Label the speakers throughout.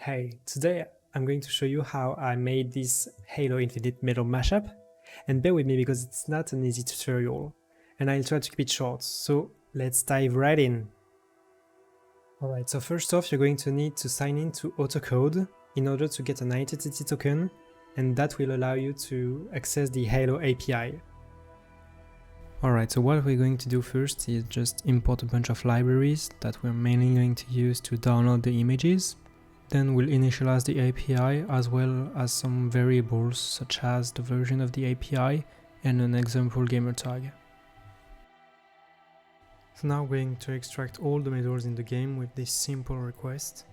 Speaker 1: Hey, today I'm going to show you how I made this Halo Infinite MEDAL Mashup, and bear with me because it's not an easy tutorial, and I'll try to keep it short, so let's dive right in. Alright, so first off you're going to need to sign in to Autocode in order to get an identity token, and that will allow you to access the Halo API. Alright, so what we're going to do first is just import a bunch of libraries that we're mainly going to use to download the images. Then we'll initialize the API as well as some variables such as the version of the API and an example gamer tag. So now we're going to extract all the medals in the game with this simple request.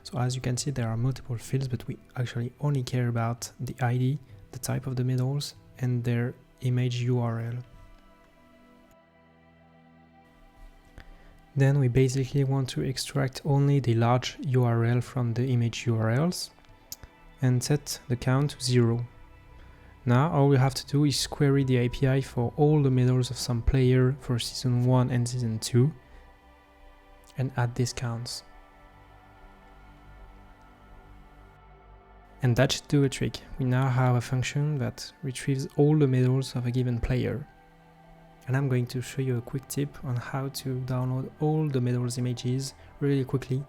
Speaker 1: So as you can see, there are multiple fields, but we actually only care about the ID, the type of the medals, and their image URL. Then we basically want to extract only the large URL from the image URLs and set the count to 0. Now all we have to do is query the API for all the medals of some player for Season 1 and Season 2 and add these counts. And that should do a trick. We now have a function that retrieves all the medals of a given player. And I'm going to show you a quick tip on how to download all the medals images really quickly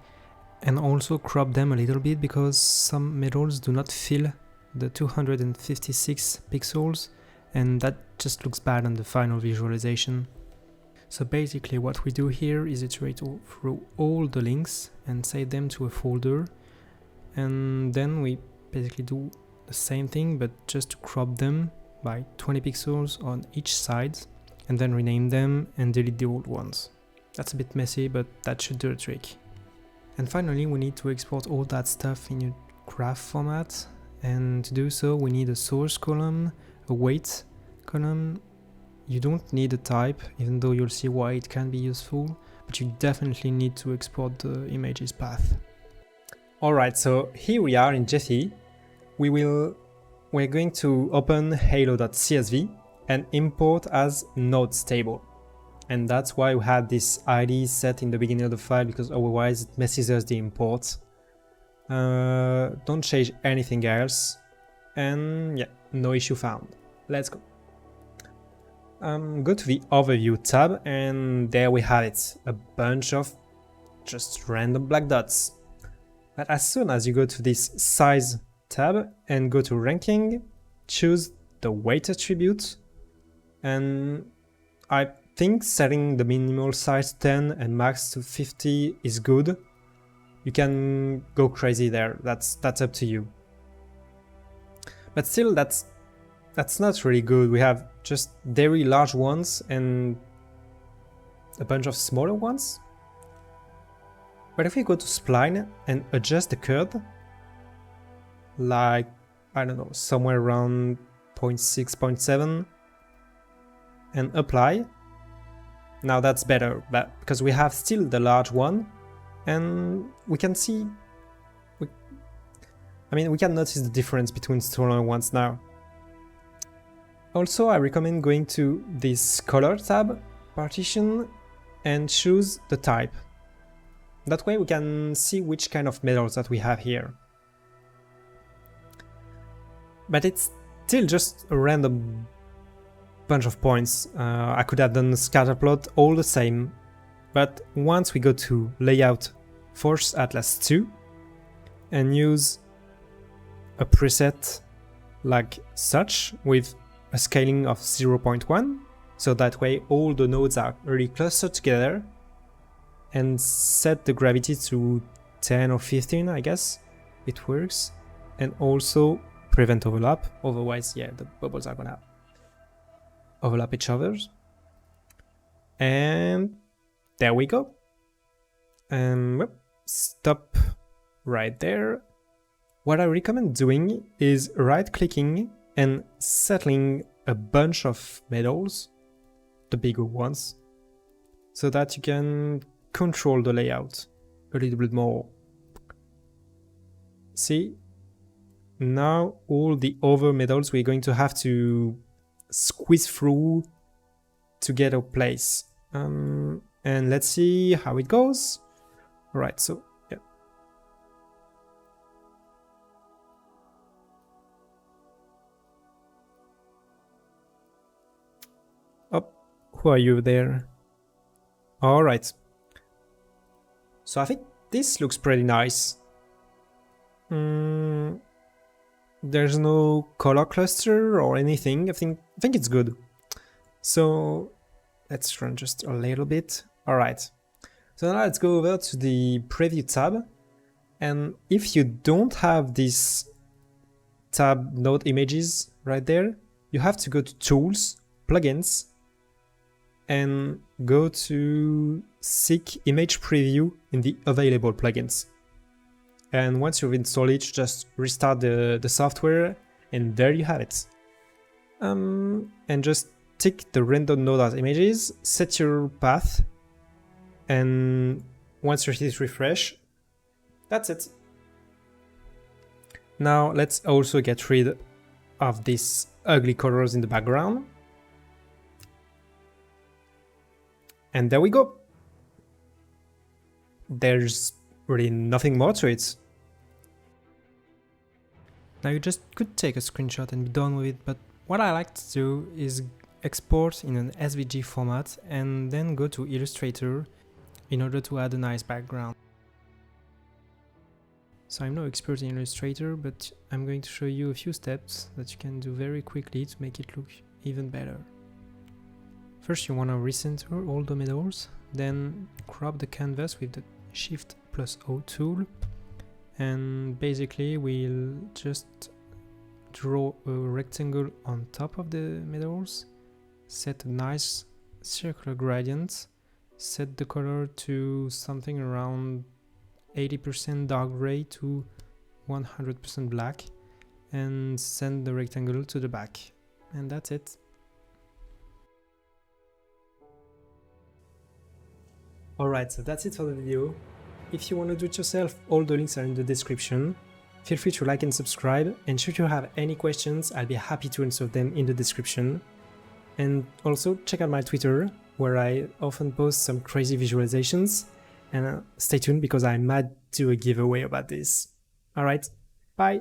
Speaker 1: and also crop them a little bit because some medals do not fill the 256 pixels and that just looks bad on the final visualization. So basically what we do here is iterate through all the links and save them to a folder, and then we basically do the same thing but just to crop them by 20 pixels on each side, and then rename them and delete the old ones. That's a bit messy, but that should do the trick. And finally, we need to export all that stuff in a graph format, and to do so we need a source column, a weight column. You don't need a type, even though you'll see why it can be useful, but you definitely need to export the image's path. Alright, so here we are in Gephi. We're going to open HaloDotCSV and import as nodes table. And that's why we had this ID set in the beginning of the file, because otherwise it messes us the import. Don't change anything else. And yeah, no issue found. Let's go. Go to the overview tab and there we have it. A bunch of just random black dots. But as soon as you go to this size tab and go to ranking, choose the weight attribute. And I think setting the minimal size 10 and max to 50 is good. You can go crazy there, that's up to you. But still, that's not really good. We have just very large ones and a bunch of smaller ones. But if we go to spline and adjust the curve, like, I don't know, somewhere around 0.6, 0.7, and apply. Now that's better, but because we have still the large one, and we can see, we can notice the difference between smaller ones now. Also, I recommend going to this color tab, partition, and choose the type. That way we can see which kind of medals that we have here. But it's still just a random bunch of points. I could have done a scatter plot all the same, but once we go to layout Force Atlas 2 and use a preset like such with a scaling of 0.1, so that way all the nodes are really clustered together, and set the gravity to 10 or 15, I guess it works, and also prevent overlap, otherwise yeah, the bubbles are gonna overlap each other. And there we go. And stop right there. What I recommend doing is right clicking and settling a bunch of medals, the bigger ones, so that you can control the layout a little bit more. See, now all the other medals we're going to have to squeeze through to get a place. And let's see how it goes. All right, so yeah. Oh, who are you there? All right. So I think this looks pretty nice. There's no color cluster or anything. I think it's good. So let's run just a little bit. All right. So now let's go over to the preview tab. And if you don't have this tab node images right there, you have to go to Tools, Plugins, and go to Seek Image Preview in the available plugins. And once you've installed it, just restart the software, and there you have it. And just tick the render node as images, set your path, and once you hit refresh, that's it. Now let's also get rid of these ugly colors in the background. And there we go. There's really nothing more to it. Now you just could take a screenshot and be done with it, but what I like to do is export in an SVG format and then go to Illustrator in order to add a nice background. So I'm no expert in Illustrator, but I'm going to show you a few steps that you can do very quickly to make it look even better. First, you want to recenter all the medals, then crop the canvas with the Shift+O tool, and basically we'll just draw a rectangle on top of the medals, set a nice circular gradient, set the color to something around 80% dark gray to 100% black, and send the rectangle to the back. And that's it. Alright, so that's it for the video. If you want to do it yourself, all the links are in the description. Feel free to like and subscribe, and should you have any questions, I'll be happy to answer them in the description. And also check out my Twitter, where I often post some crazy visualizations, and stay tuned because I might do a giveaway about this. Alright, bye!